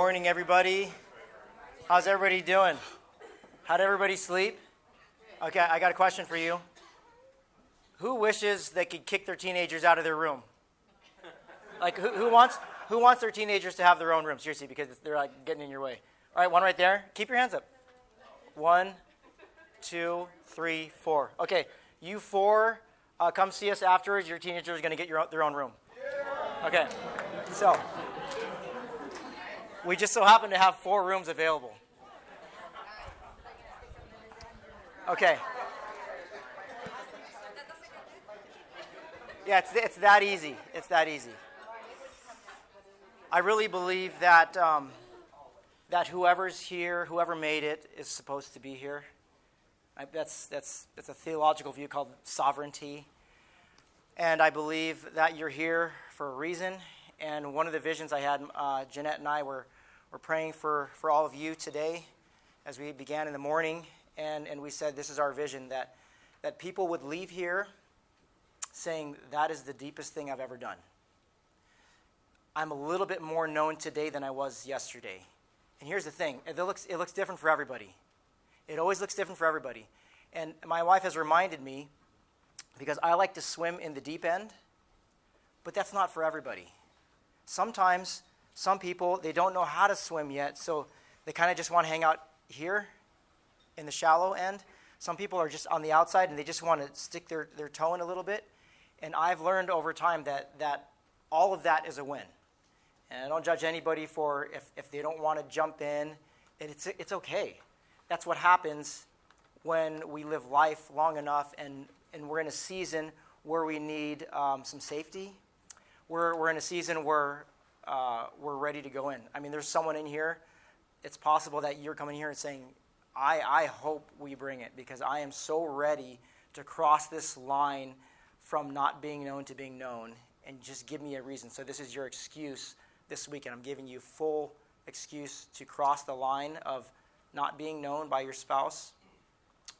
morning, everybody. How's everybody doing? How'd everybody sleep? Okay, I got a question for you. Who wishes they could kick their teenagers out of their room? Like, who wants their teenagers to have their own room? Seriously, because they're like getting in your way. All right, one right there. Keep your hands up. 1, 2, 3, 4. Okay, you 4, come see us afterwards. Your teenagers are going to get their own room. Okay, so we just so happen to have 4 rooms available. Okay. Yeah, it's that easy. It's that easy. I really believe that that whoever's here, whoever made it, is supposed to be here. That's a theological view called sovereignty. And I believe that you're here for a reason. And one of the visions I had, Jeanette and I were praying for all of you today as we began in the morning. And we said this is our vision, that people would leave here saying, that is the deepest thing I've ever done. I'm a little bit more known today than I was yesterday. And here's the thing, it looks different for everybody. It always looks different for everybody. And my wife has reminded me, because I like to swim in the deep end, but that's not for everybody. Sometimes, some people, they don't know how to swim yet, so they kind of just want to hang out here in the shallow end. Some people are just on the outside, and they just want to stick their toe in a little bit. And I've learned over time that all of that is a win. And I don't judge anybody for if they don't want to jump in. It's okay. That's what happens when we live life long enough and we're in a season where we need some safety. We're in a season where we're ready to go in. I mean, there's someone in here. It's possible that you're coming here and saying, I hope we bring it, because I am so ready to cross this line from not being known to being known, and just give me a reason. So this is your excuse this week, and I'm giving you full excuse to cross the line of not being known by your spouse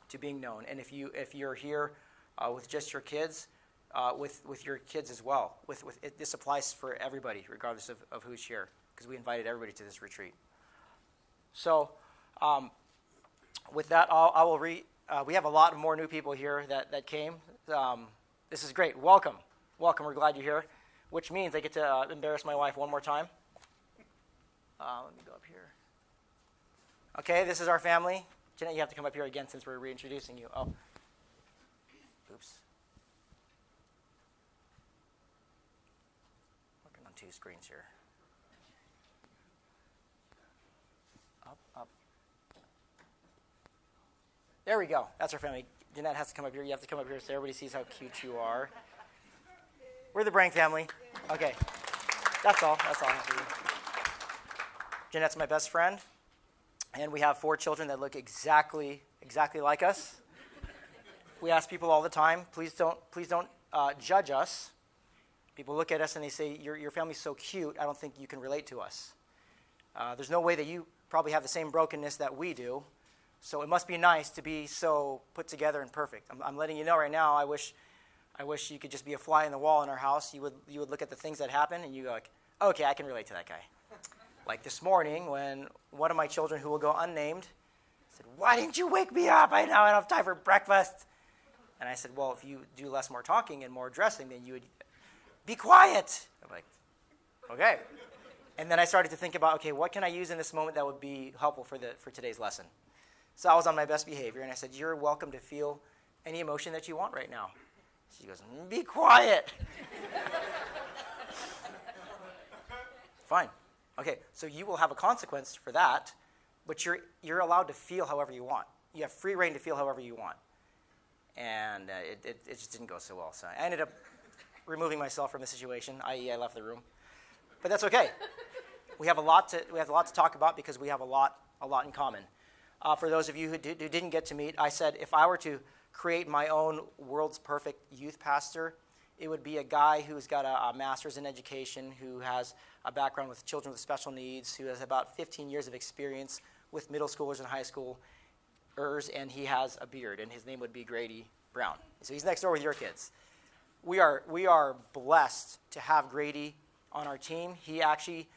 to being known. And if you're here with just your kids, with your kids as well. This applies for everybody, regardless of who's here, because we invited everybody to this retreat. So with that, I will read. We have a lot more new people here that came. This is great. Welcome. We're glad you're here, which means I get to embarrass my wife one more time. Let me go up here. Okay, this is our family. Jeanette, you have to come up here again since we're reintroducing you. Oh. Oops. Working on 2 screens here. Up. There we go. That's our family. Jeanette has to come up here. You have to come up here so everybody sees how cute you are. We're the Bareng family. Okay. That's all. I have to do. Jeanette's my best friend. And we have 4 children that look exactly like us. We ask people all the time, please don't judge us. People look at us and they say, your family's so cute, I don't think you can relate to us. There's no way that you probably have the same brokenness that we do. So it must be nice to be so put together and perfect. I'm letting you know right now, I wish you could just be a fly in the wall in our house. You would look at the things that happen and you go like, okay, I can relate to that guy. Like this morning when one of my children, who will go unnamed, said, why didn't you wake me up? I don't have time for breakfast. And I said, well, if you do less more talking and more addressing, then you would be quiet. I'm like, okay. And then I started to think about, okay, what can I use in this moment that would be helpful for today's lesson? So I was on my best behavior, and I said, you're welcome to feel any emotion that you want right now. She goes, be quiet. Fine. Okay, so you will have a consequence for that, but you're allowed to feel however you want. You have free reign to feel however you want. And it just didn't go so well. So I ended up removing myself from the situation, i.e. I left the room. But that's okay. We have a lot to talk about because we have a lot in common. For those of you who didn't get to meet, I said if I were to create my own world's perfect youth pastor, it would be a guy who's got a master's in education, who has a background with children with special needs, who has about 15 years of experience with middle schoolers and high schoolers, and he has a beard, and his name would be Grady Brown. So he's next door with your kids. We are blessed to have Grady on our team. He actually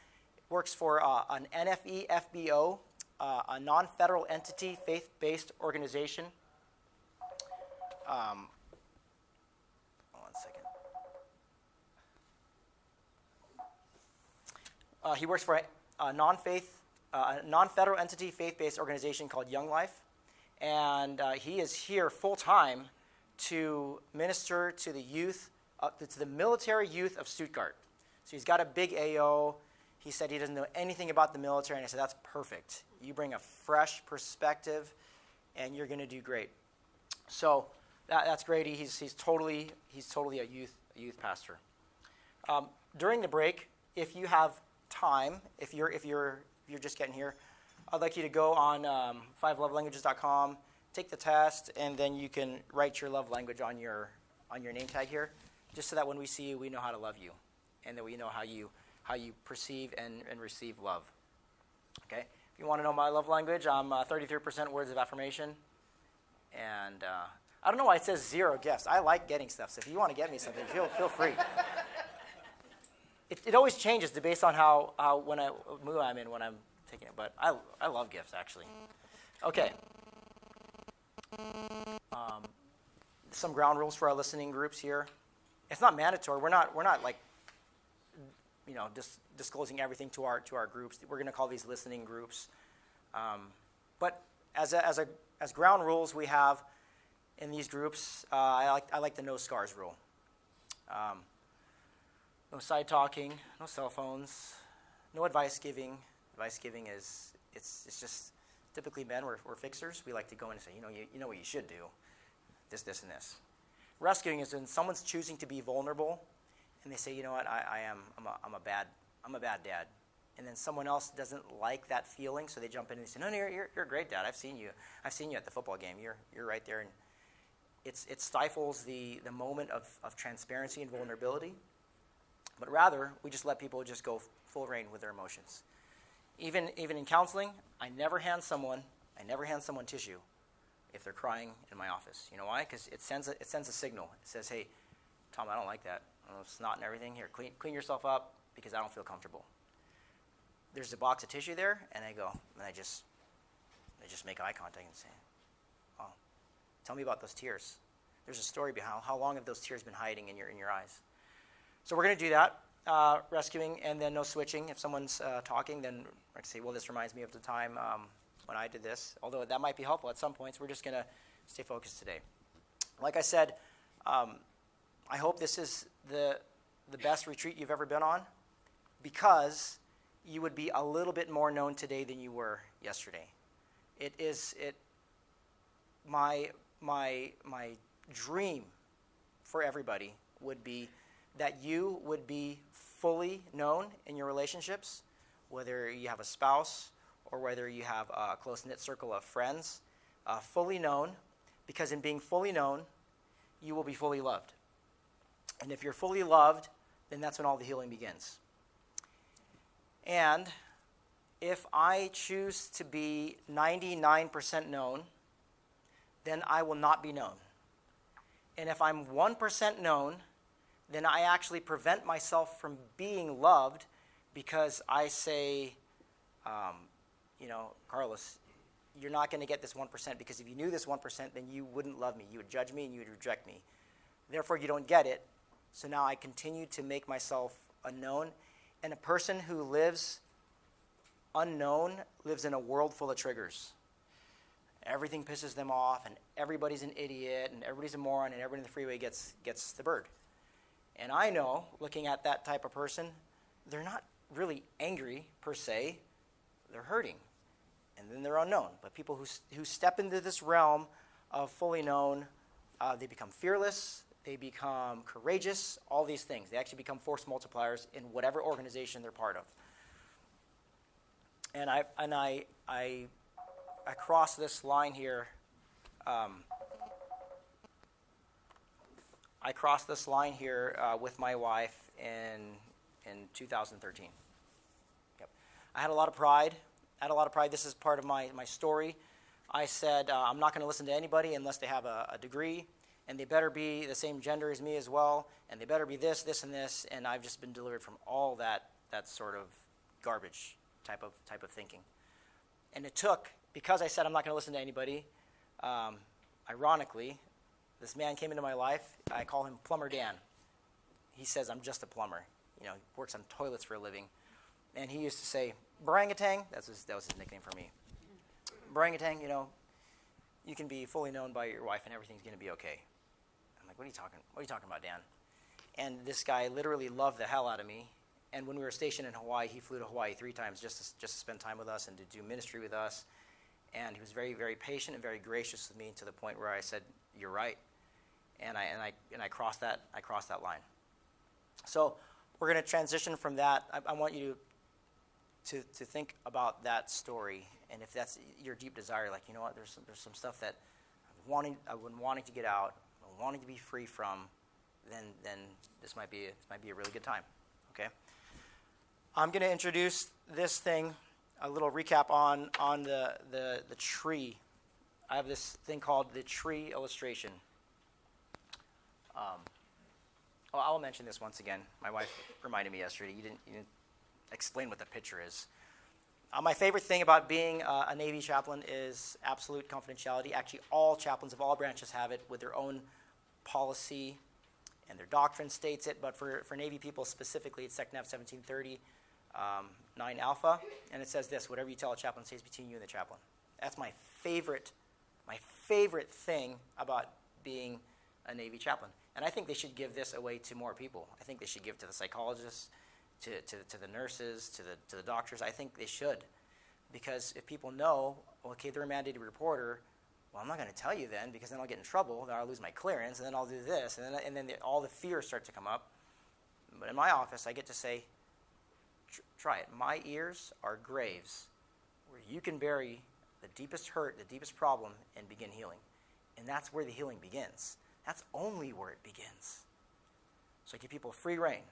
works for an NFE FBO, a non-federal entity, faith-based organization. One second. He works for a non-federal entity, faith-based organization called Young Life, and he is here full-time to minister to the youth, to the military youth of Stuttgart. So he's got a big AO. He said he doesn't know anything about the military, and I said, that's perfect. You bring a fresh perspective, and you're going to do great. So that's great. He's totally a youth pastor. During the break, if you have time, if you're just getting here, I'd like you to go on 5lovelanguages.com, take the test, and then you can write your love language on your name tag here, just so that when we see you, we know how to love you, and that we know how you perceive and receive love. Okay? If you want to know my love language, I'm 33% words of affirmation, and I don't know why it says 0 gifts. I like getting stuff, so if you want to get me something, feel free. It always changes based on how when mood I'm in when I'm taking it, but I love gifts, actually. Okay. Some ground rules for our listening groups here. It's not mandatory. We're not like, disclosing everything to our groups. We're going to call these listening groups. But as ground rules, we have in these groups. I like the no scars rule. No side talking, no cell phones, no advice giving. Advice giving is it's just typically men. We're fixers. We like to go in and say, you know what you should do, this, and this. Rescuing is when someone's choosing to be vulnerable, and they say, you know what, I'm a bad dad, and then someone else doesn't like that feeling, so they jump in and say, no, you're a great dad. I've seen you at the football game. You're right there, and it stifles the moment of transparency and vulnerability. But rather, we just let people just go full reign with their emotions. Even in counseling, I never hand someone tissue if they're crying in my office. You know why? Because it sends a signal. It says, hey, Tom, I don't like that. Snot and everything. Here, clean yourself up because I don't feel comfortable. There's a box of tissue there, and I go, and I just make eye contact and say, oh, tell me about those tears. There's a story behind how long have those tears been hiding in your eyes. So we're going to do that, rescuing, and then no switching. If someone's talking, then I can say, well, this reminds me of the time when I did this, although that might be helpful at some points. We're just going to stay focused today. Like I said, I hope this is the best retreat you've ever been on, because you would be a little bit more known today than you were yesterday. My dream for everybody would be that you would be fully known in your relationships, whether you have a spouse or whether you have a close-knit circle of friends, fully known, because in being fully known, you will be fully loved. And if you're fully loved, then that's when all the healing begins. And if I choose to be 99% known, then I will not be known. And if I'm 1% known, then I actually prevent myself from being loved because I say, Carlos, you're not going to get this 1% because if you knew this 1%, then you wouldn't love me. You would judge me and you would reject me. Therefore, you don't get it. So now I continue to make myself unknown. And a person who lives unknown lives in a world full of triggers. Everything pisses them off, and everybody's an idiot, and everybody's a moron, and everybody in the freeway gets the bird. And I know, looking at that type of person, they're not really angry per se. They're hurting, and then they're unknown. But people who step into this realm of fully known, they become fearless, they become courageous, all these things. They actually become force multipliers in whatever organization they're part of. And I cross this line here. I crossed this line here with my wife in 2013. Yep. I had a lot of pride. This is part of my story. I said, I'm not going to listen to anybody unless they have a degree, and they better be the same gender as me as well, and they better be this, and this, and I've just been delivered from all that sort of garbage type of thinking. And it took, because I said I'm not going to listen to anybody, ironically, this man came into my life. I call him Plumber Dan. He says I'm just a plumber. He works on toilets for a living. And he used to say, "Barangatang," that was his nickname for me. "Barangatang, you can be fully known by your wife and everything's going to be okay." I'm like, what are you talking about, Dan? And this guy literally loved the hell out of me. And when we were stationed in Hawaii, he flew to Hawaii 3 times just to spend time with us and to do ministry with us. And he was very, very patient and very gracious with me, to the point where I said, "You're right," and I crossed that line. So we're going to transition from that. I want you to think about that story, and if that's your deep desire, like, what, there's some stuff that I've been wanting to get out, wanting to be free from, then this might be a really good time. Okay. I'm going to introduce this thing, a little recap on the tree. I have this thing called the tree illustration. I'll mention this once again. My wife reminded me yesterday. You didn't explain what the picture is. My favorite thing about being a Navy chaplain is absolute confidentiality. Actually, all chaplains of all branches have it, with their own policy, and their doctrine states it. But for Navy people specifically, it's SECNAV 1730, 9 Alpha, and it says this: whatever you tell a chaplain stays between you and the chaplain. That's my favorite thing about being a Navy chaplain. And I think they should give this away to more people. I think they should give it to the psychologists, to the nurses, to the doctors. I think they should. Because if people know, okay, they're a mandated reporter, well, I'm not going to tell you then, because then I'll get in trouble, then I'll lose my clearance, and then I'll do this, and then all the fears start to come up. But in my office, I get to say, try it. My ears are graves where you can bury the deepest hurt, the deepest problem, and begin healing. And that's where the healing begins. That's only where it begins. So I give people free reign.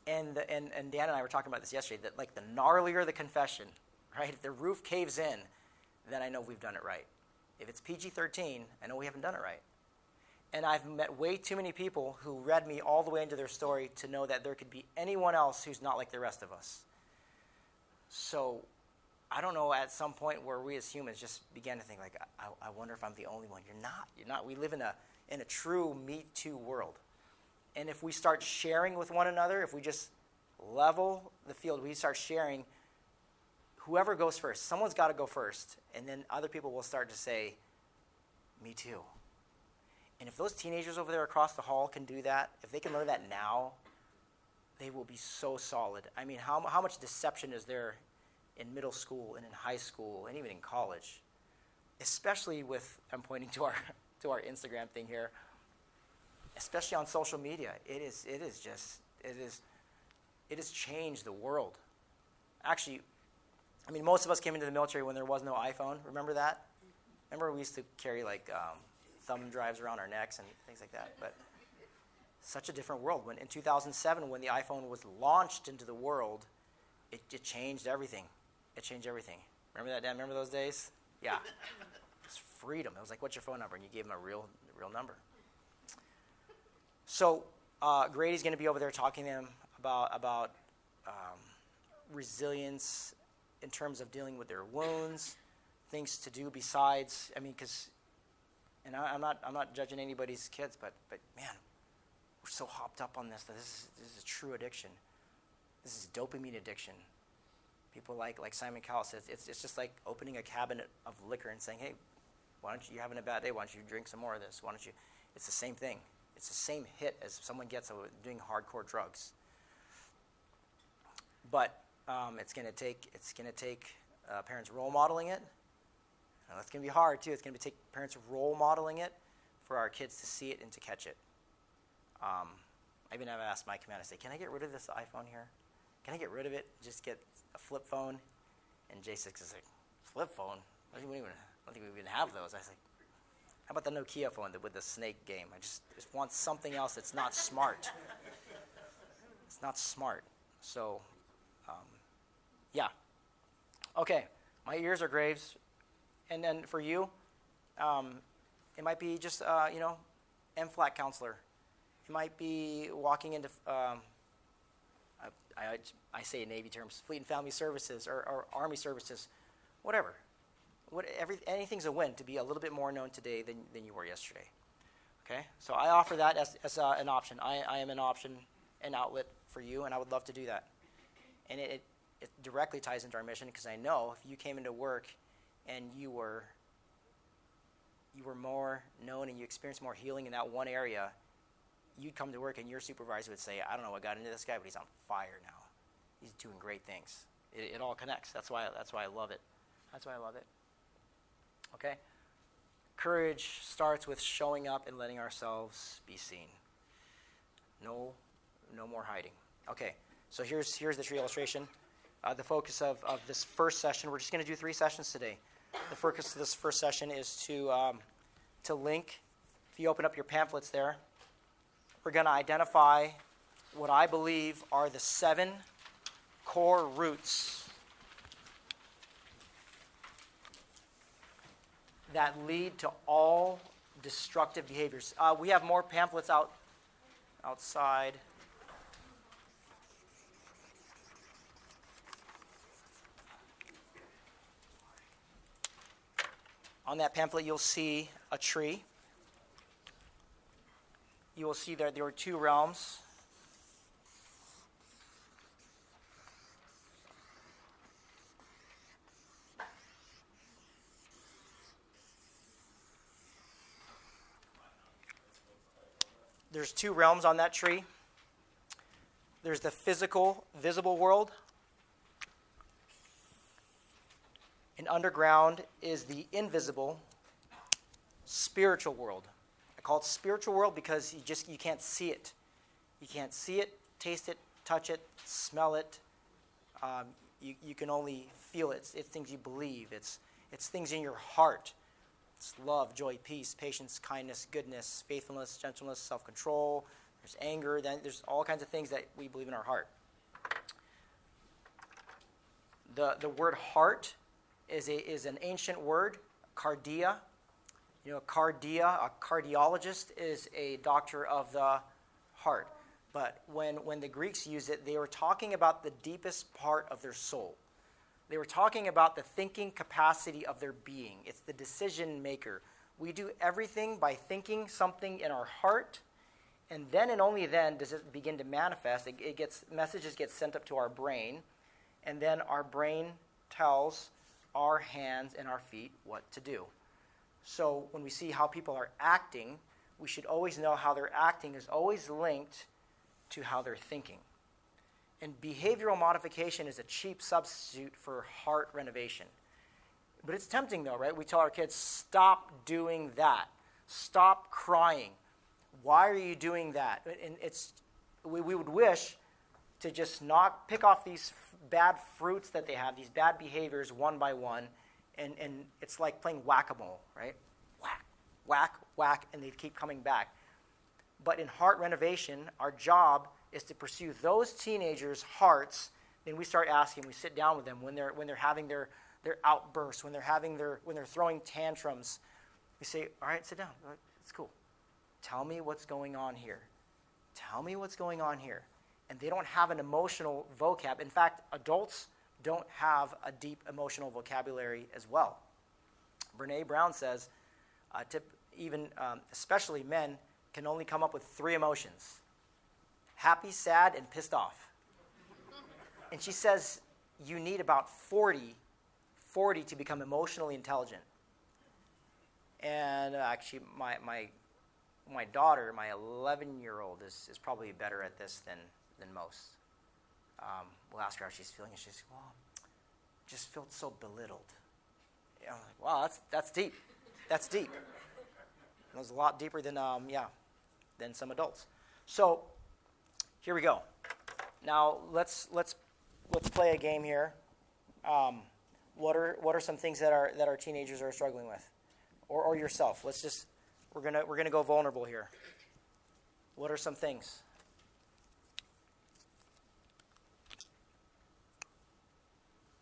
And Dan and I were talking about this yesterday, that like the gnarlier the confession, right? If the roof caves in, then I know we've done it right. If it's PG-13, I know we haven't done it right. And I've met way too many people who read me all the way into their story to know that there could be anyone else who's not like the rest of us. So I don't know, at some point where we as humans just began to think, like, I wonder if I'm the only one. You're not. We live in a true Me Too world. And if we start sharing with one another, if we just level the field, we start sharing, whoever goes first, someone's got to go first, and then other people will start to say, "Me too." And if those teenagers over there across the hall can do that, if they can learn that now, they will be so solid. I mean, how much deception is there in middle school and in high school and even in college? Especially with, I'm pointing to our Instagram thing here, especially on social media. It has changed the world. Actually, I mean, most of us came into the military when there was no iPhone. Remember that? Remember we used to carry like thumb drives around our necks and things like that. But such a different world. When in 2007, when the iPhone was launched into the world, it changed everything. It changed everything. Remember that, Dan? Remember those days? Yeah. It was freedom. It was like, "What's your phone number?" And you gave them a real number. So Grady's going to be over there talking to them about resilience in terms of dealing with their wounds, things to do besides. I mean, because, and I'm not judging anybody's kids, but man, we're so hopped up on this that this is a true addiction. This is dopamine addiction. People like Simon Cowell says, it's just like opening a cabinet of liquor and saying, "Hey, why don't you're having a bad day? Why don't you drink some more of this? Why don't you?" It's the same thing. It's the same hit as someone gets doing hardcore drugs. But it's going to take parents role modeling it. Now, that's going to be hard too. It's going to take parents role modeling it for our kids to see it and to catch it. I even have asked my command. I say, "Can I get rid of this iPhone here? Can I get rid of it? Just get a flip phone?" And J6 is like, "Flip phone? I don't think we even have those." I was like, "How about the Nokia phone with the snake game? I just want something else that's not smart." It's not smart. So, yeah. Okay, my ears are graves. And then for you, it might be just, MFLAC counselor. It might be walking into I say in Navy terms, Fleet and Family Services or Army Services, whatever. Anything's a win to be a little bit more known today than you were yesterday. Okay, so I offer that as an option. I am an option, an outlet for you, and I would love to do that. And it directly ties into our mission, because I know if you came into work and you were more known and you experienced more healing in that one area, you'd come to work and your supervisor would say, I don't know what got into this guy, but he's on fire now. He's doing great things. It all connects. That's why I love it. That's why I love it. Okay? Courage starts with showing up and letting ourselves be seen. No more hiding. Okay, so here's the tree illustration. The focus of this first session, we're just going to do 3 sessions today. The focus of this first session is to link. If you open up your pamphlets there, we're going to identify what I believe are the 7 core roots that lead to all destructive behaviors. We have more pamphlets outside. On that pamphlet, you'll see a tree. You will see that there are 2 realms. There's 2 realms on that tree. There's the physical, visible world. And underground is the invisible, spiritual world. I call it spiritual world because you can't see it. You can't see it, taste it, touch it, smell it. You can only feel it. It's things you believe. It's things in your heart. It's love, joy, peace, patience, kindness, goodness, faithfulness, gentleness, self-control. There's anger. Then there's all kinds of things that we believe in our heart. The word heart is an ancient word, cardia. You know, a cardiologist is a doctor of the heart. But when the Greeks used it, they were talking about the deepest part of their soul. They were talking about the thinking capacity of their being. It's the decision maker. We do everything by thinking something in our heart, and then and only then does it begin to manifest. Messages get sent up to our brain, and then our brain tells our hands and our feet what to do. So when we see how people are acting, we should always know how they're acting is always linked to how they're thinking. And behavioral modification is a cheap substitute for heart renovation. But it's tempting though, right? We tell our kids, stop doing that. Stop crying. Why are you doing that? And we would wish to just not pick off these bad fruits that they have, these bad behaviors one by one, and it's like playing whack-a-mole, right? Whack, whack, whack, and they keep coming back. But in heart renovation, our job is to pursue those teenagers' hearts. Then we start asking, we sit down with them when they're having their outbursts, when they're throwing tantrums. We say, all right, sit down. It's cool. Tell me what's going on here. Tell me what's going on here. And they don't have an emotional vocab. In fact, adults don't have a deep emotional vocabulary as well. Brene Brown says, especially men, can only come up with 3 emotions: happy, sad, and pissed off. And she says you need about 40 to become emotionally intelligent. And actually, my daughter, my 11-year-old, is probably better at this than most. We'll ask her how she's feeling, and she's, well, just felt so belittled. You know, like, wow, that's deep. That's deep. It was a lot deeper than some adults. So here we go. Now let's play a game here. What are some things that our teenagers are struggling with, or yourself? We're gonna go vulnerable here. What are some things?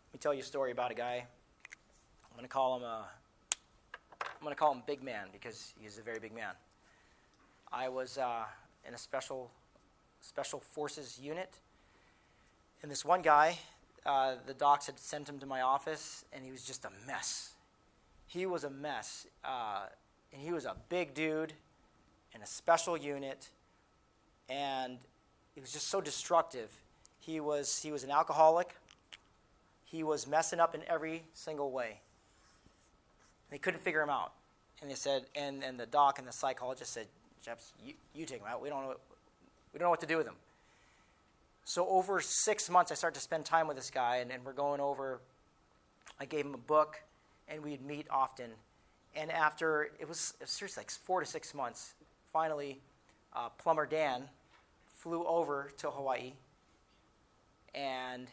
Let me tell you a story about a guy. I'm gonna call him Big Man because he's a very big man. I was in a special forces unit, And this one guy, the docs had sent him to my office, and he was just a mess. He was a mess. And he was a big dude in a special unit, and he was just so destructive. He was an alcoholic. He was messing up in every single way. They couldn't figure him out. And they said, and the doc and the psychologist said, "Jeps, you take him out. We don't know what to do with him." So over 6 months, I started to spend time with this guy, and we're going over. I gave him a book, and we'd meet often. And after, it was seriously like 4 to 6 months, finally, Plumber Dan flew over to Hawaii, and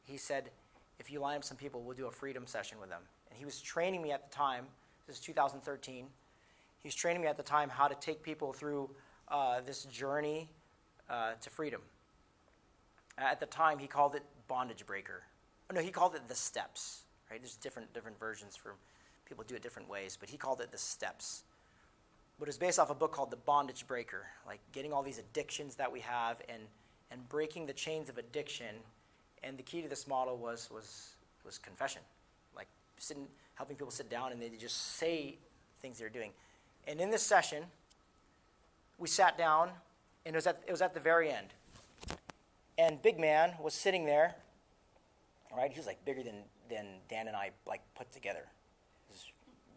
he said, "If you line up some people, we'll do a freedom session with them." And he was training me at the time. This is 2013. He was training me at the time how to take people through this journey to freedom. At the time, he called it bondage breaker. Oh, no, he called it the steps. Right? There's different versions for people do it different ways, but he called it the steps. But it was based off a book called The Bondage Breaker, like getting all these addictions that we have and breaking the chains of addiction. And the key to this model was confession, like helping people sit down and they just say things they're doing. And in this session, we sat down, and it was at the very end. And Big Man was sitting there. All right, he was like bigger than Dan and I like put together. It was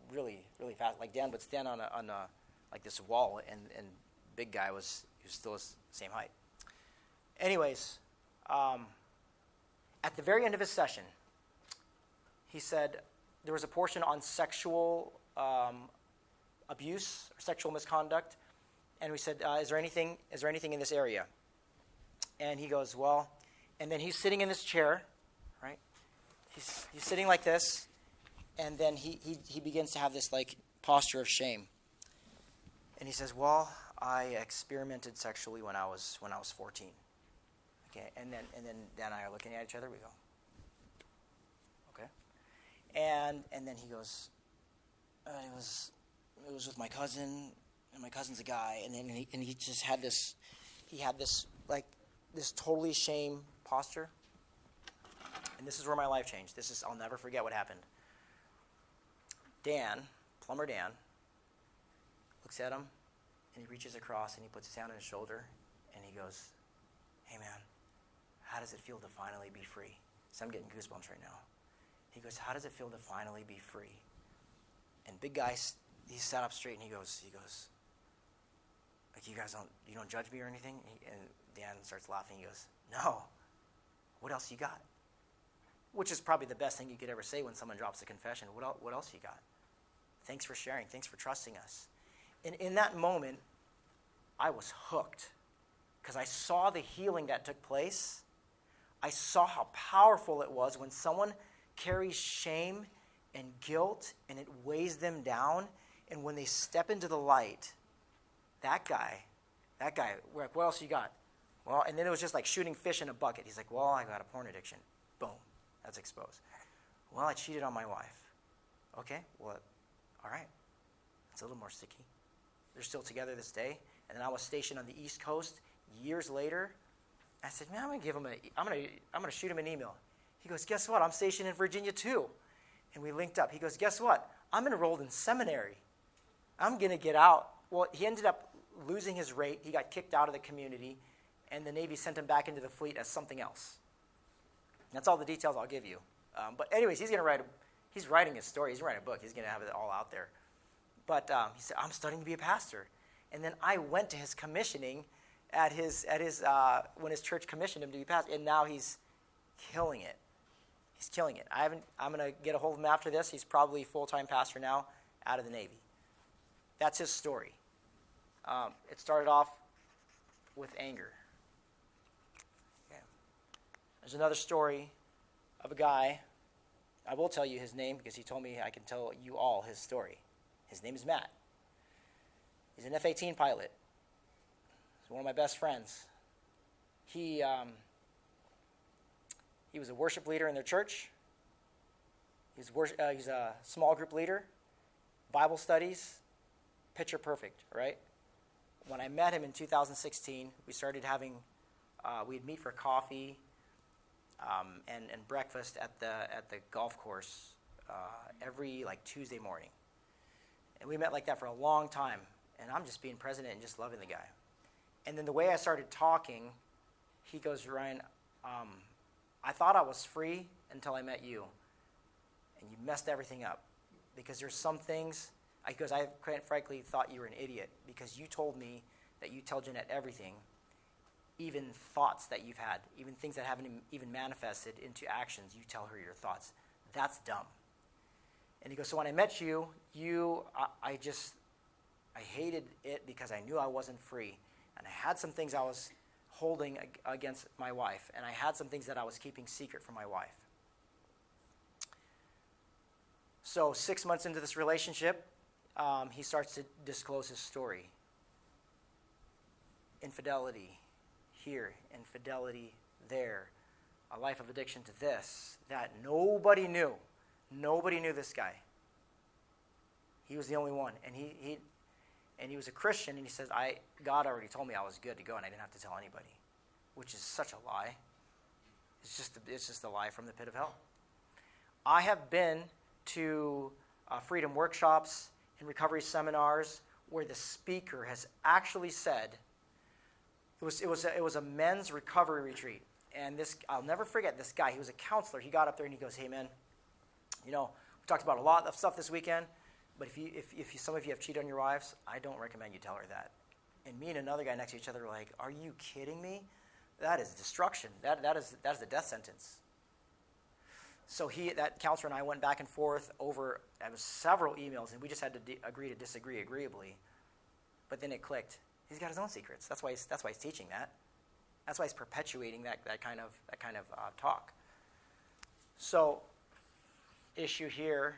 really, really fast. Like Dan would stand on a like this wall, and Big Guy he was still the same height. Anyways, at the very end of his session, he said there was a portion on sexual abuse or sexual misconduct, and we said, "Is there anything in this area?" And he goes, "Well," and then he's sitting in this chair, right? He's sitting like this, and then he begins to have this like posture of shame. And he says, "Well, I experimented sexually when I was 14." Okay, and then Dan and I are looking at each other. We go, "Okay," and then he goes, "It was with my cousin, and my cousin's a guy." And then he just had this like this totally shame posture. And this is where my life changed. I'll never forget what happened. Plumber Dan, looks at him, and he reaches across, and he puts his hand on his shoulder, and he goes, "Hey, man, how does it feel to finally be free?" So I'm getting goosebumps right now. He goes, "How does it feel to finally be free?" And Big Guy, he sat up straight, and he goes, "Like, you guys don't judge me or anything?" And Dan starts laughing. He goes, "No. What else you got?" Which is probably the best thing you could ever say when someone drops a confession. What else you got? Thanks for sharing. Thanks for trusting us. And in that moment, I was hooked because I saw the healing that took place. I saw how powerful it was when someone carries shame and guilt and it weighs them down. And when they step into the light, that guy, we're like, "What else you got?" Well, and then it was just like shooting fish in a bucket. He's like, "Well, I got a porn addiction." Boom. That's exposed. "Well, I cheated on my wife." Okay, well, all right. It's a little more sticky. They're still together this day. And then I was stationed on the East Coast years later. I said, "Man, I'm gonna shoot him an email." He goes, "Guess what? I'm stationed in Virginia too." And we linked up. He goes, "Guess what? I'm enrolled in seminary. I'm gonna get out." Well, he ended up losing his rate. He got kicked out of the community, and the Navy sent him back into the fleet as something else. That's all the details I'll give you. But anyways, he's writing his story. He's writing a book. He's going to have it all out there. But he said, "I'm studying to be a pastor." And then I went to his commissioning when his church commissioned him to be pastor, and now he's killing it. He's killing it. I'm going to get a hold of him after this. He's probably full-time pastor now out of the Navy. That's his story. It started off with anger. There's another story of a guy. I will tell you his name because he told me I can tell you all his story. His name is Matt. He's an F-18 pilot. He's one of my best friends. He was a worship leader in their church. He's a small group leader, Bible studies, picture perfect, right? When I met him in 2016, we started having, we'd meet for coffee. and breakfast at the golf course every Tuesday morning. And we met like that for a long time. And I'm just being president and just loving the guy. And then the way I started talking, he goes, Ryan, I thought I was free until I met you. And you messed everything up. Because there's some things, I quite frankly thought you were an idiot. Because you told me that you tell Jeanette everything, even thoughts that you've had, even things that haven't even manifested into actions, you tell her your thoughts. That's dumb. And he goes, so when I met you, I hated it because I knew I wasn't free. And I had some things I was holding against my wife. And I had some things that I was keeping secret from my wife. So 6 months into this relationship, he starts to disclose his story. Infidelity here, infidelity there. A life of addiction to this, that. Nobody knew. Nobody knew this guy. He was the only one. And he was a Christian, and he says, God already told me I was good to go, and I didn't have to tell anybody, which is such a lie. It's just a lie from the pit of hell. I have been to freedom workshops and recovery seminars where the speaker has actually said, it was a men's recovery retreat, and I'll never forget this guy. He was a counselor. He got up there and he goes, hey man, we talked about a lot of stuff this weekend. But if some of you have cheated on your wives, I don't recommend you tell her that. And me and another guy next to each other were like, are you kidding me? That is destruction. That is the death sentence. So that counselor and I went back and forth over several emails, and we just had to agree to disagree agreeably. But then it clicked. He's got his own secrets. That's why he's teaching that. That's why he's perpetuating that kind of talk. So, issue here.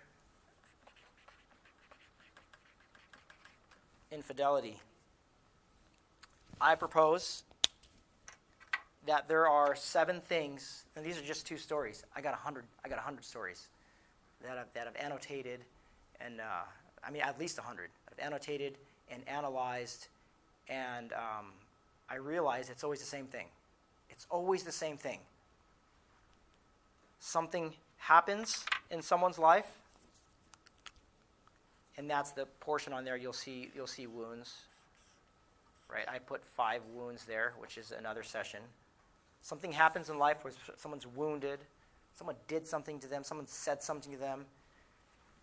Infidelity. I propose that there are 7 things, and these are just 2 stories. I got 100 stories that I've annotated, and at least 100. I've annotated and analyzed, and I realize it's always the same thing. It's always the same thing. Something happens in someone's life. And that's the portion on there. You'll see wounds, right? I put 5 wounds there, which is another session. Something happens in life where someone's wounded, someone did something to them, someone said something to them,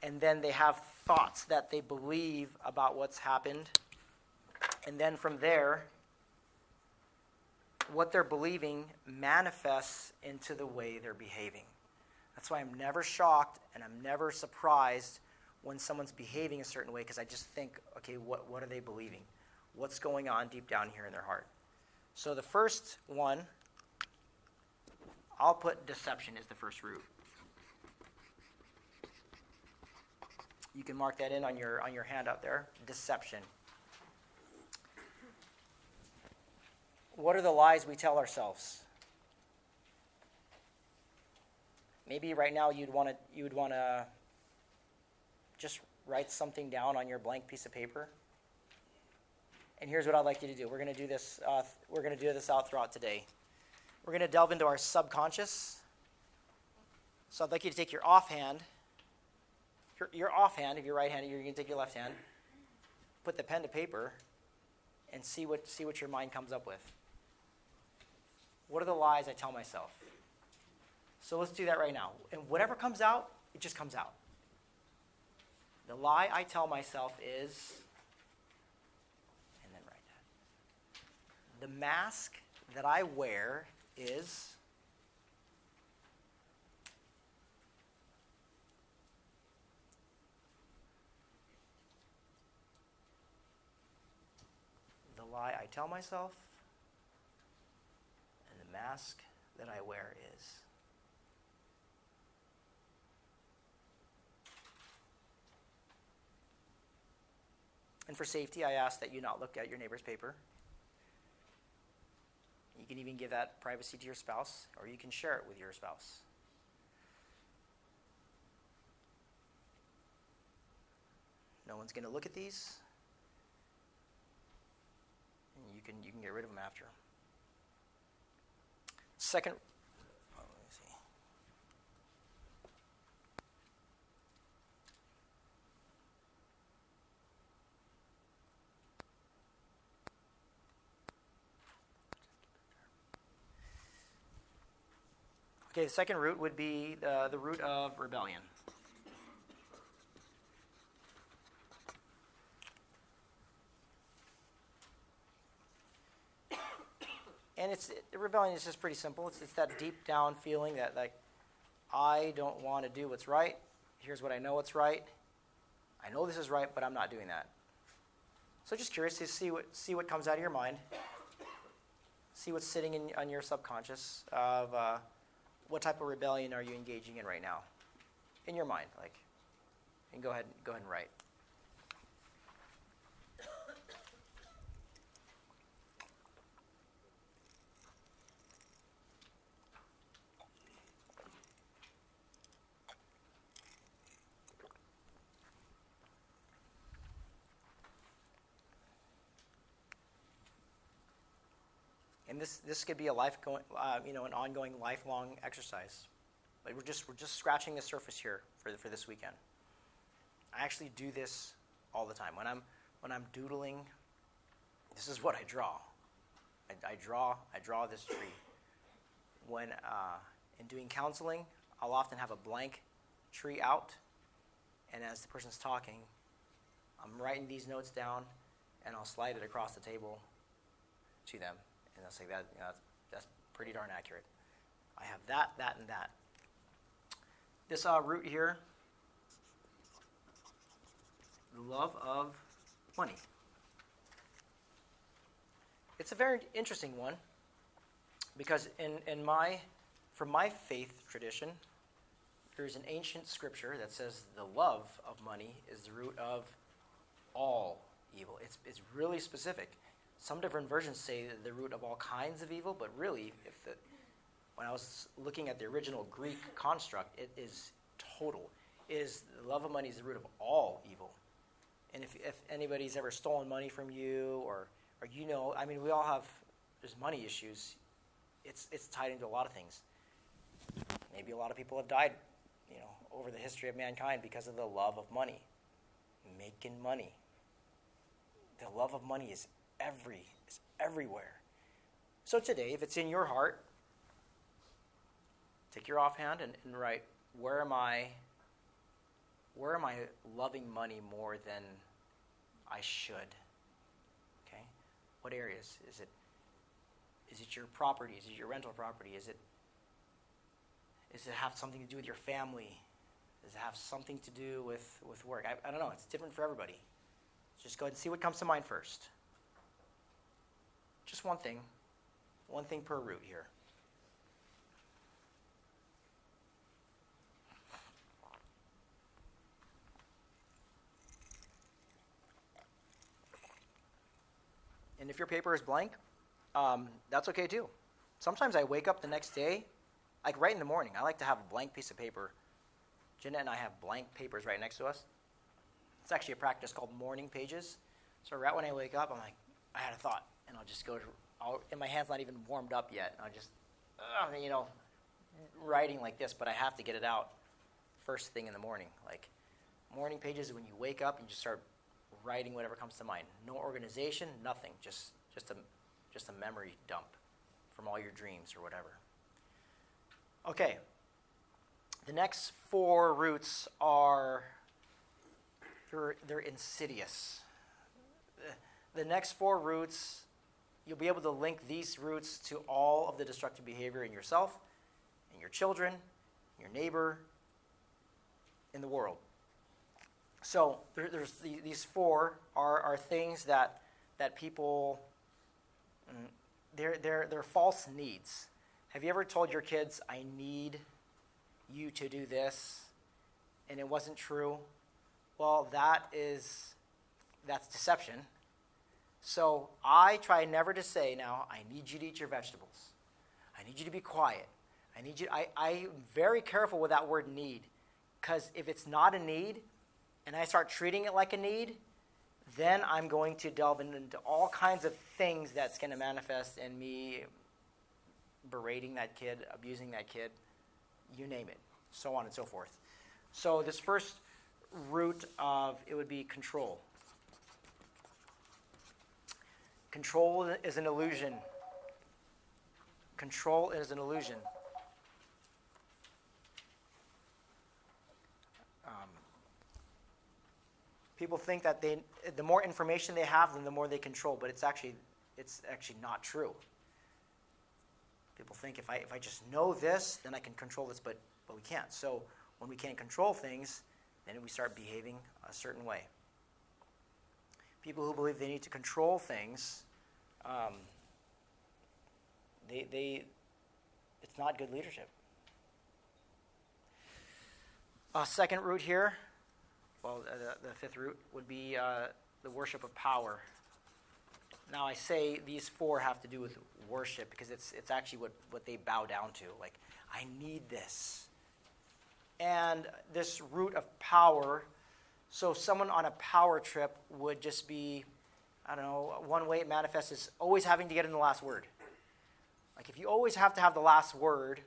and then they have thoughts that they believe about what's happened. And then from there, what they're believing manifests into the way they're behaving. That's why I'm never shocked and I'm never surprised when someone's behaving a certain way, because I just think, okay, what are they believing? What's going on deep down here in their heart? So the first one, I'll put deception as the first root. You can mark that in on your handout there. Deception. What are the lies we tell ourselves? Maybe right now you'd want to just write something down on your blank piece of paper. And here's what I'd like you to do. We're going to do this. We're going to do this out throughout today. We're going to delve into our subconscious. So I'd like you to take your offhand. Your offhand, if you're right-handed, you're going to take your left hand. Put the pen to paper, and see what your mind comes up with. What are the lies I tell myself? So let's do that right now. And whatever comes out, it just comes out. The lie I tell myself is, and then write that. The mask that I wear is, the lie I tell myself, and the mask that I wear is. And for safety, I ask that you not look at your neighbor's paper. You can even give that privacy to your spouse, or you can share it with your spouse. No one's going to look at these. And you can get rid of them after. Second, Okay, the second root would be the root of rebellion. And rebellion is just pretty simple. It's that deep down feeling that, like, I don't want to do what's right. Here's what I know what's right. I know this is right, but I'm not doing that. So just curious to see what comes out of your mind. See what's sitting on your subconscious of what type of rebellion are you engaging in right now, in your mind, like, and go ahead and write. And this could be an ongoing, lifelong exercise. Like we're just scratching the surface here for this weekend. I actually do this all the time. When I'm doodling, this is what I draw. I draw this tree. When in doing counseling, I'll often have a blank tree out, and as the person's talking, I'm writing these notes down, and I'll slide it across the table to them. And they'll say, that's pretty darn accurate. I have that, and that. This root here, the love of money. It's a very interesting one because from my faith tradition, there's an ancient scripture that says the love of money is the root of all evil. It's really specific. Some different versions say the root of all kinds of evil, but really, when I was looking at the original Greek construct, it is total. The love of money is the root of all evil. And if anybody's ever stolen money from you, or we all have, there's money issues. It's tied into a lot of things. Maybe a lot of people have died, over the history of mankind because of the love of money, making money. The love of money is everywhere. So today, if it's in your heart, take your offhand and write, where am I loving money more than I should? Okay? What areas? Is it your property? Is it your rental property? Does it have something to do with your family? Does it have something to do with work? I don't know. It's different for everybody. Just go ahead and see what comes to mind first. Just one thing per root here. And if your paper is blank, that's okay too. Sometimes I wake up the next day, like right in the morning, I like to have a blank piece of paper. Jeanette and I have blank papers right next to us. It's actually a practice called morning pages. So right when I wake up, I'm like, I had a thought. And I'll just and my hand's not even warmed up yet. I'll just, writing like this, but I have to get it out first thing in the morning. Like, morning pages is when you wake up and just start writing whatever comes to mind. No organization, nothing. Just a memory dump from all your dreams or whatever. Okay. The next four roots are, they're insidious. The next four roots, you'll be able to link these roots to all of the destructive behavior in yourself, in your children, your neighbor, in the world. So there's these four are things that people, they're false needs. Have you ever told your kids, I need you to do this, and it wasn't true? Well, that's deception. So I try never to say, now, I need you to eat your vegetables. I need you to be quiet. I'm very careful with that word need, because if it's not a need, and I start treating it like a need, then I'm going to delve into all kinds of things that's going to manifest in me berating that kid, abusing that kid, you name it, so on and so forth. So this first root of it would be control. Control is an illusion. Control is an illusion. People think that the more information they have, then the more they control, but it's actually not true. People think if I just know this, then I can control this, but we can't. So when we can't control things, then we start behaving a certain way. People who believe they need to control things, it's not good leadership. Second root here, the fifth root would be the worship of power. Now I say these four have to do with worship because it's actually what they bow down to. Like, I need this. And this root of power, so someone on a power trip would just be, I don't know, one way it manifests is always having to get in the last word. Like, if you always have to have the last word,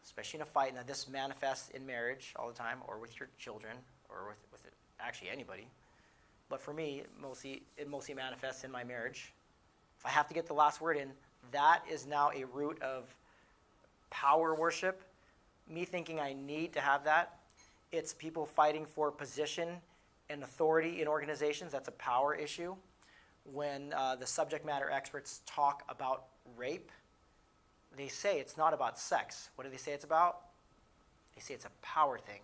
especially in a fight, and this manifests in marriage all the time, or with your children, or with actually anybody. But for me, it mostly manifests in my marriage. If I have to get the last word in, that is now a root of power worship. Me thinking I need to have that. It's people fighting for position and authority in organizations. That's a power issue. When the subject matter experts talk about rape, they say it's not about sex. What do they say it's about? They say it's a power thing,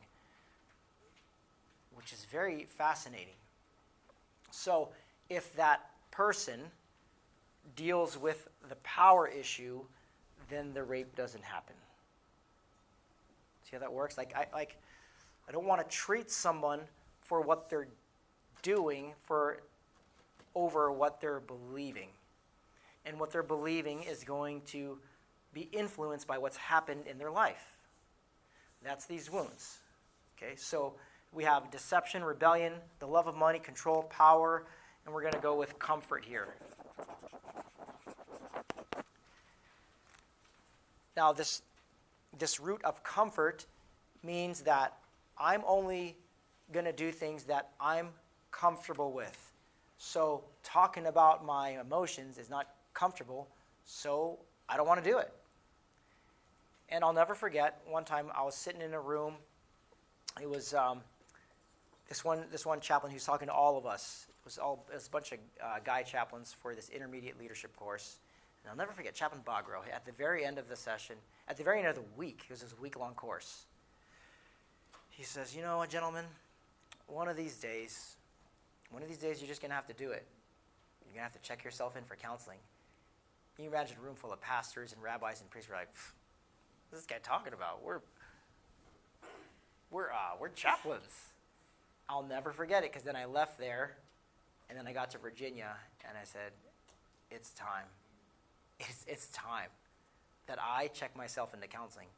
which is very fascinating. So if that person deals with the power issue, then the rape doesn't happen. See how that works? I don't want to treat someone for what they're doing over what they're believing. And what they're believing is going to be influenced by what's happened in their life. That's these wounds. Okay, so we have deception, rebellion, the love of money, control, power, and we're going to go with comfort here. Now, this root of comfort means that I'm only going to do things that I'm comfortable with. So talking about my emotions is not comfortable, so I don't want to do it. And I'll never forget, one time I was sitting in a room. It was this one chaplain who's talking to all of us. It was a bunch of guy chaplains for this intermediate leadership course. And I'll never forget Chaplain Bagro at the very end of the session, at the very end of the week, because it was a week-long course. He says, "You know what, gentlemen, one of these days you're just going to have to do it. You're going to have to check yourself in for counseling." Can you imagine a room full of pastors and rabbis and priests were like, "What's this guy talking about? We're chaplains." I'll never forget it, because then I left there, and then I got to Virginia, and I said, "It's time. It's time that I check myself into counseling."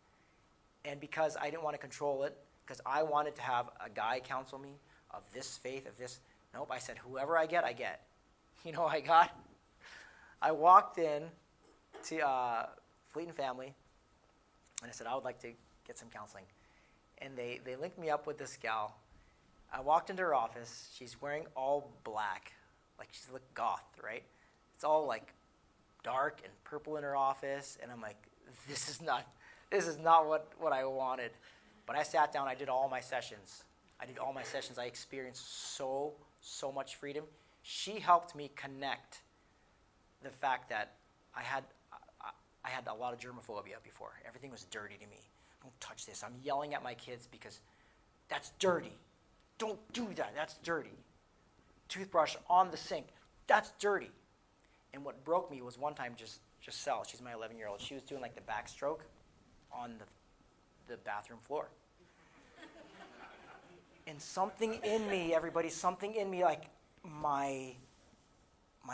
And because I didn't want to control it, because I wanted to have a guy counsel me of this faith, of this, nope, I said, whoever I get, I get. You know what I got? I walked in to Fleet and Family, and I said, "I would like to get some counseling." And they linked me up with this gal. I walked into her office. She's wearing all black, like she's like goth, right? It's all like dark and purple in her office, and I'm like, this is not what I wanted. But I sat down. I did all my sessions. I experienced so much freedom. She helped me connect the fact that I had a lot of germophobia before. Everything was dirty to me. Don't touch this. I'm yelling at my kids because that's dirty. Don't do that. That's dirty. Toothbrush on the sink. That's dirty. And what broke me was one time Giselle, she's my 11-year-old, she was doing like the backstroke on the bathroom floor. And something in me, like my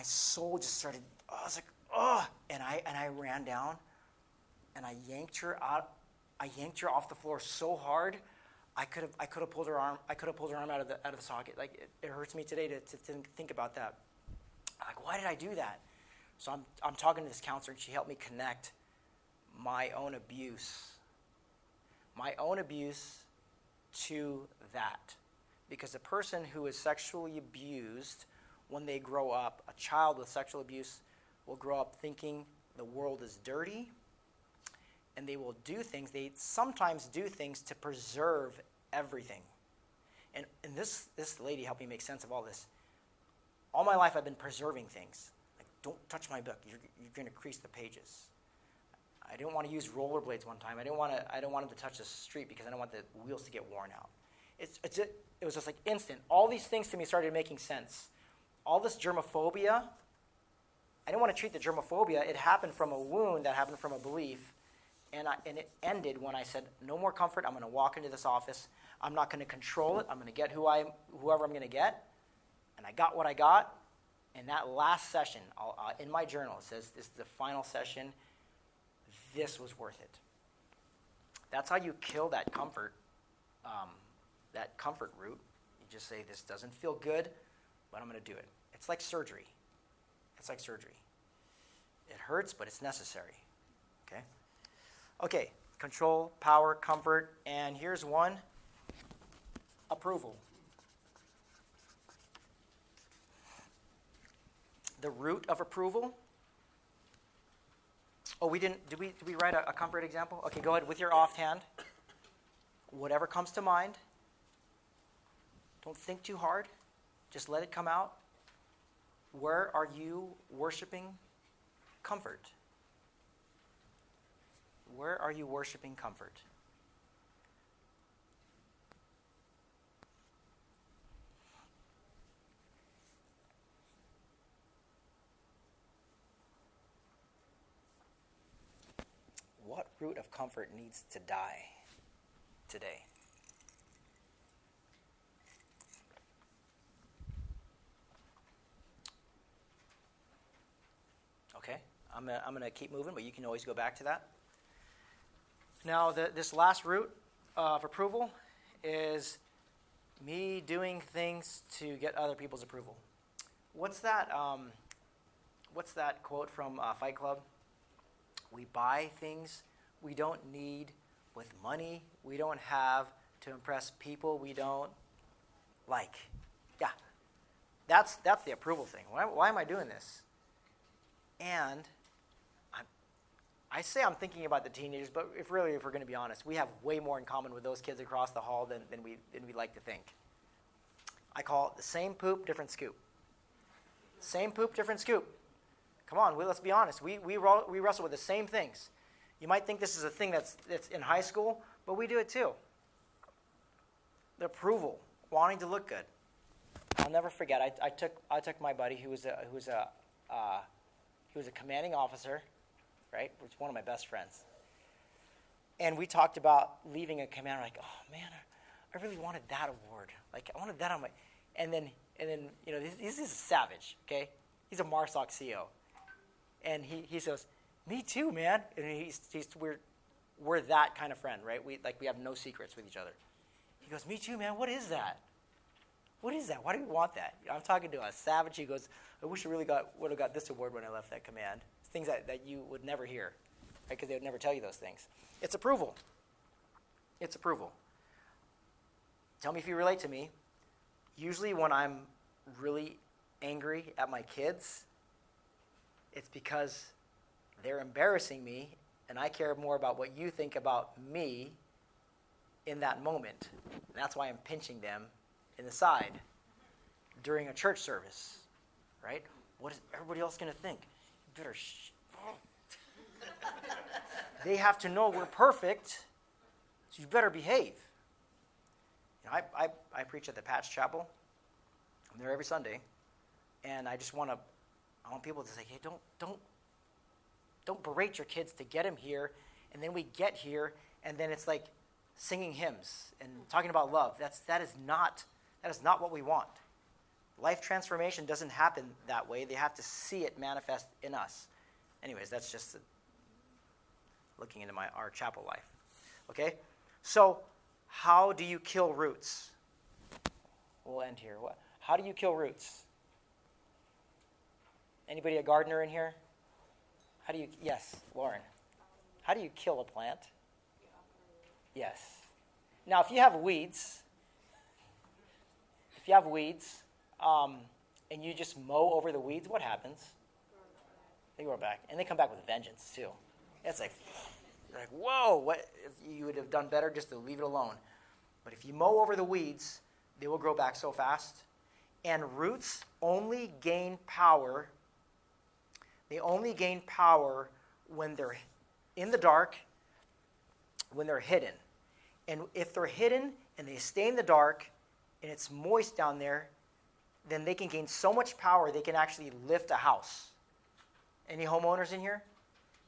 soul just started, I was like, oh, and I ran down and I yanked her out. I yanked her off the floor so hard, I could have pulled her arm. I could have pulled her arm out of the socket. Like it hurts me today to think about that. Like, why did I do that? So I'm talking to this counselor, and she helped me connect my own abuse to that. Because a person who is sexually abused, when they grow up, a child with sexual abuse will grow up thinking the world is dirty, and they sometimes do things to preserve everything. And this lady helped me make sense of all this. All my life I've been preserving things. Like, don't touch my book. You're going to crease the pages. I didn't want to use rollerblades one time. I didn't want him to touch the street because I don't want the wheels to get worn out. It was just like instant. All these things to me started making sense. All this germophobia, I didn't want to treat the germophobia. It happened from a wound that happened from a belief. And it ended when I said, no more comfort. I'm going to walk into this office. I'm not going to control it. I'm going to get whoever I'm going to get. And I got what I got. And that last session, in my journal, it says, this is the final session. This was worth it. That's how you kill that comfort root. You just say, this doesn't feel good, but I'm going to do it. It's like surgery. It hurts, but it's necessary. Okay? Okay, control, power, comfort, and here's one, approval. The root of approval. Oh, did we write a comfort example? Okay, go ahead with your offhand. Whatever comes to mind. Don't think too hard. Just let it come out. Where are you worshiping comfort? Where are you worshiping comfort? What root of comfort needs to die today? Okay, I'm gonna keep moving, but you can always go back to that. Now, this last root of approval is me doing things to get other people's approval. What's that quote from Fight Club? We buy things we don't need with money we don't have to impress people we don't like. Yeah, that's the approval thing. Why am I doing this? And I say I'm thinking about the teenagers, but if we're going to be honest, we have way more in common with those kids across the hall than we like to think. I call it the same poop, different scoop. Same poop, different scoop. Come on, let's be honest. We wrestle with the same things. You might think this is a thing that's in high school, but we do it too. The approval, wanting to look good. I'll never forget. I took my buddy who was a commanding officer, right? Which is one of my best friends. And we talked about leaving a command. We're like, oh man, I really wanted that award. Like I wanted that on my. And then this is a savage. Okay, he's a MARSOC CO. And he says, me too, man. And we're that kind of friend, right? We have no secrets with each other. He goes, me too, man. What is that? What is that? Why do we want that? I'm talking to a savage. He goes, I wish I really would have got this award when I left that command. Things that you would never hear, right? Because they would never tell you those things. It's approval. It's approval. Tell me if you relate to me. Usually when I'm really angry at my kids, it's because they're embarrassing me, and I care more about what you think about me in that moment. And that's why I'm pinching them in the side during a church service, right? What is everybody else going to think? You better They have to know we're perfect, so you better behave. I preach at the Patch Chapel. I'm there every Sunday, and I want people to say, hey, don't berate your kids to get them here, and then we get here, and then it's like singing hymns and talking about love. That is not what we want. Life transformation doesn't happen that way. They have to see it manifest in us. Anyways, that's just looking into our chapel life. Okay? So, how do you kill roots? We'll end here. How do you kill roots? Anybody a gardener in here? Yes, Lauren. How do you kill a plant? Yes. Now, if you have weeds, and you just mow over the weeds, what happens? They grow back. And they come back with a vengeance, too. It's like, you're like, whoa, what? You would have done better just to leave it alone. But if you mow over the weeds, they will grow back so fast. And roots only gain power. They only gain power when they're in the dark, when they're hidden. And if they're hidden and they stay in the dark and it's moist down there, then they can gain so much power they can actually lift a house. Any homeowners in here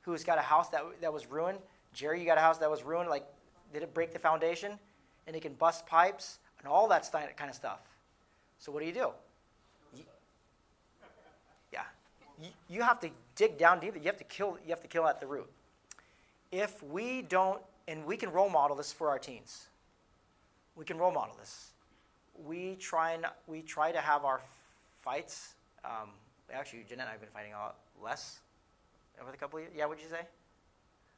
who's got a house that was ruined? Jerry, you got a house that was ruined, like did it break the foundation? And it can bust pipes and all that kind of stuff. So what do? You have to dig down deep. You have to kill at the root. If we don't, and we can role model this for our teens. We can role model this. We try to have our fights. Actually, Jeanette and I have been fighting a lot less over the couple of years. Yeah, what'd you say?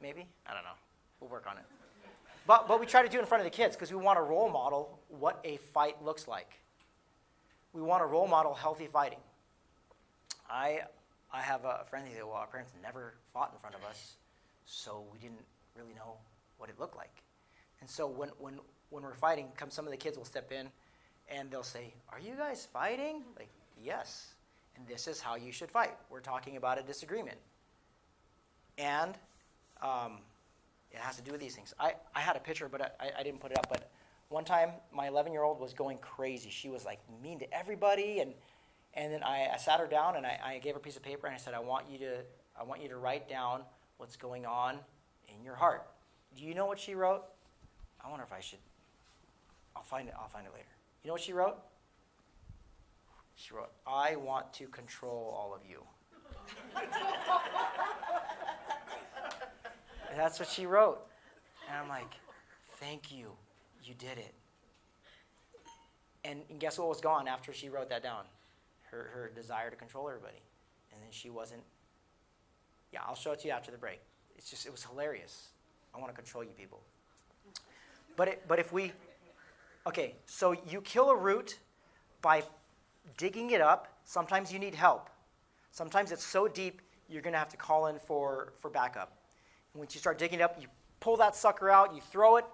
Maybe? I don't know. We'll work on it. But we try to do it in front of the kids because we want to role model what a fight looks like. We want to role model healthy fighting. I have a friend who said, well, our parents never fought in front of us, so we didn't really know what it looked like. And so when we're fighting, some of the kids will step in, and they'll say, are you guys fighting? Like, yes, and this is how you should fight. We're talking about a disagreement. And it has to do with these things. I had a picture, but I didn't put it up, but one time my 11-year-old was going crazy. She was like mean to everybody, and then I sat her down and I gave her a piece of paper and I said, I want you to write down what's going on in your heart. Do you know what she wrote? I wonder if I should. I'll find it later. You know what she wrote? She wrote, I want to control all of you. And that's what she wrote. And I'm like, thank you. You did it. And guess what was gone after she wrote that down? Her desire to control everybody. And then she wasn't. Yeah, I'll show it to you after the break. It was hilarious. I want to control you people. But if we, okay, so you kill a root by digging it up. Sometimes you need help. Sometimes it's so deep you're going to have to call in for backup. And once you start digging it up, you pull that sucker out, you throw it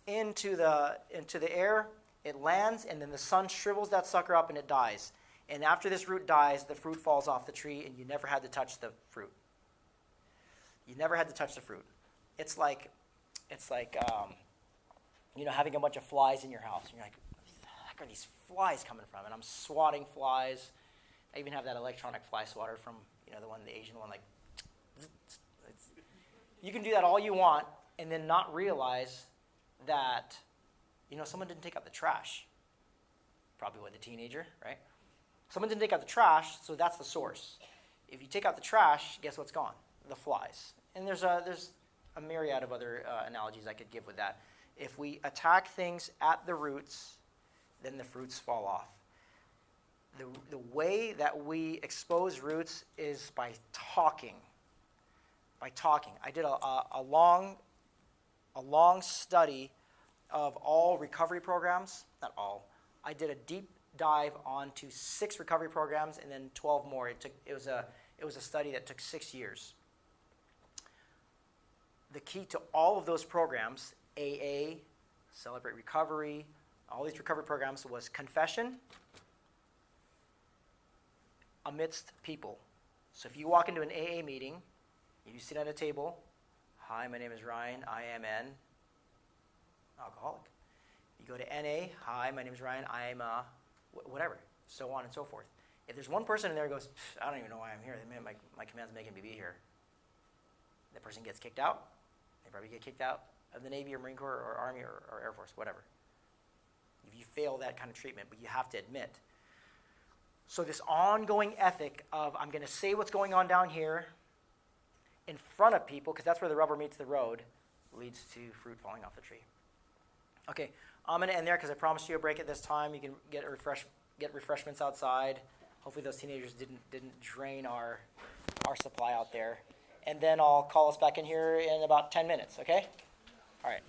into the air, it lands, and then the sun shrivels that sucker up and it dies. And after this root dies, the fruit falls off the tree, and you never had to touch the fruit. You never had to touch the fruit. It's like having a bunch of flies in your house. And you're like, where the heck are these flies coming from? And I'm swatting flies. I even have that electronic fly swatter from, the Asian one. Like, you can do that all you want and then not realize that, someone didn't take out the trash. Probably with a teenager, right? Someone didn't take out the trash, so that's the source. If you take out the trash, guess what's gone? The flies. And there's a myriad of other analogies I could give with that. If we attack things at the roots, then the fruits fall off. The way that we expose roots is by talking. By talking. I did a long study of all recovery programs. Not all. I did a deep dive onto 6 recovery programs and then 12 more. It was a study that took 6 years. The key to all of those programs, AA, Celebrate Recovery, all these recovery programs, was confession amidst people. So if you walk into an AA meeting, you sit at a table, hi, my name is Ryan, I am an alcoholic. You go to NA, hi, my name is Ryan, I am a whatever, so on and so forth. If there's one person in there who goes, I don't even know why I'm here, my command's making me be here, the person gets kicked out. They probably get kicked out of the Navy or Marine Corps or Army or Air Force, whatever. If you fail that kind of treatment, but you have to admit. So this ongoing ethic of I'm going to say what's going on down here in front of people, because that's where the rubber meets the road, leads to fruit falling off the tree. Okay, I'm going to end there because I promised you a break at this time. You can get refreshments outside. Hopefully those teenagers didn't drain our supply out there. And then I'll call us back in here in about 10 minutes, okay? All right.